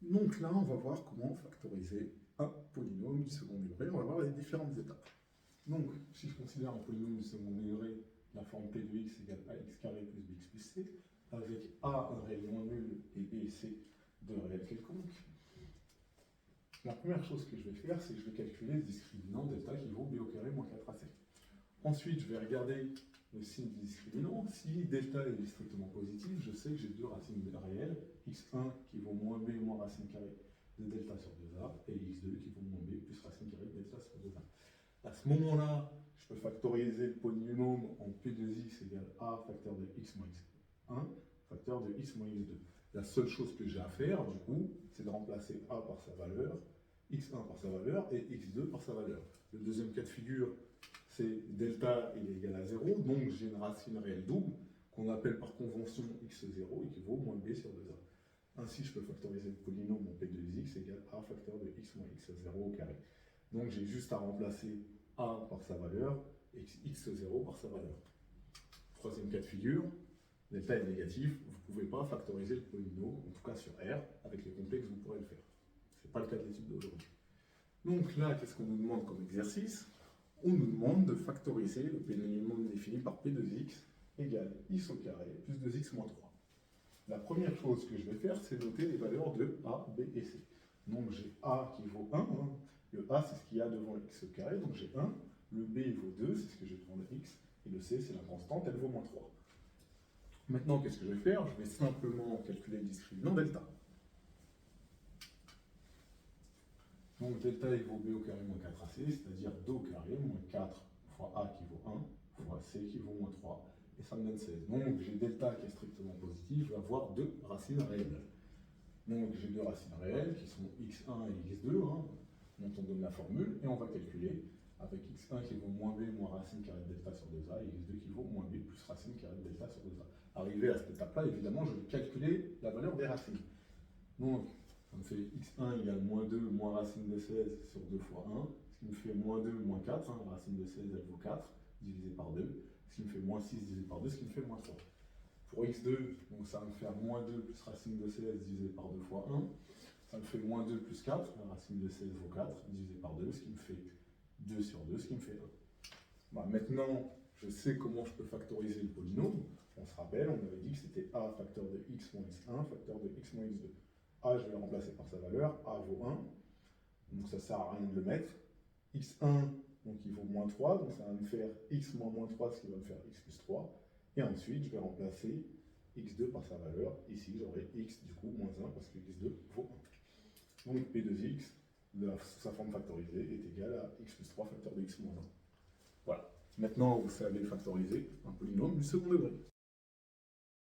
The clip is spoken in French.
Donc là, on va voir comment factoriser un polynôme du second degré. On va voir les différentes étapes. Donc, si je considère un polynôme du second degré, la forme P de x égale ax carré plus bx plus c, avec a un réel non nul et b et c deux réels quelconques, la première chose que je vais faire, c'est que je vais calculer le discriminant delta qui vaut b au carré moins 4ac. Ensuite, je vais regarder le signe du discriminant. Si delta est strictement positif, je sais que j'ai deux racines réelles, x1 qui vaut moins b moins racine carrée de delta sur 2a, et x2 qui vaut moins b plus racine carrée de delta sur 2a. À ce moment-là, je peux factoriser le polynôme en p2x égale a facteur de x moins x1, facteur de x moins x2. La seule chose que j'ai à faire, du coup, c'est de remplacer a par sa valeur, x1 par sa valeur et x2 par sa valeur. Le deuxième cas de figure, c'est delta est égal à 0, donc j'ai une racine réelle double qu'on appelle par convention x0 et qui vaut moins b sur 2a. Ainsi, je peux factoriser le polynôme en p2x égale a facteur de x moins x0 au carré. Donc j'ai juste à remplacer a par sa valeur et x0 par sa valeur. Troisième cas de figure, delta est négatif, vous ne pouvez pas factoriser le polynôme, en tout cas sur R, avec les complexes vous pourrez le faire. Ce n'est pas le cas de l'étude d'aujourd'hui. Donc là, qu'est-ce qu'on nous demande comme exercice? On nous demande de factoriser le polynôme défini par p de x égale x au carré plus 2x moins 3. La première chose que je vais faire, c'est noter les valeurs de a, b et c. Donc j'ai a qui vaut 1, hein. Le a c'est ce qu'il y a devant le x au carré, donc j'ai 1, le b il vaut 2, c'est ce que j'ai devant le x, et le c c'est la constante, elle vaut moins 3. Maintenant, qu'est-ce que je vais faire? Je vais simplement calculer le discriminant delta. Donc delta il vaut b au carré moins 4ac, c'est-à-dire 2 au carré moins 4 fois a qui vaut 1 fois c qui vaut moins 3, et ça me donne 16. Donc j'ai delta qui est strictement positif, je vais avoir deux racines réelles. Donc j'ai deux racines réelles qui sont x1 et x2, hein, dont on donne la formule, et on va calculer avec x1 qui vaut moins b moins racine carrée de delta sur 2a, et x2 qui vaut moins b plus racine carrée de delta sur 2a. Arrivé à cette étape-là, évidemment, je vais calculer la valeur des racines. Donc, ça me fait x1 égale moins 2 moins racine de 16 sur 2 fois 1, ce qui me fait moins 2 moins 4, hein, la racine de 16 elle vaut 4, divisé par 2, ce qui me fait moins 6 divisé par 2, ce qui me fait moins 3. Pour x2, donc ça va me faire moins 2 plus racine de 16 divisé par 2 fois 1, ça me fait moins 2 plus 4, la racine de 16 vaut 4, divisé par 2, ce qui me fait 2 sur 2, ce qui me fait 1. Bah, maintenant, je sais comment je peux factoriser le polynôme. On se rappelle, on avait dit que c'était a facteur de x moins x1, facteur de x moins x2. A, je vais le remplacer par sa valeur, a vaut 1, donc ça ne sert à rien de le mettre. x1, donc il vaut moins 3, donc ça va me faire x moins moins 3, ce qui va me faire x plus 3. Et ensuite, je vais remplacer x2 par sa valeur. Ici, j'aurai x du coup moins 1 parce que x2 vaut 1. Donc p2x, sa forme factorisée, est égale à x plus 3 facteur de x moins 1. Voilà. Maintenant, vous savez factoriser un polynôme du second degré.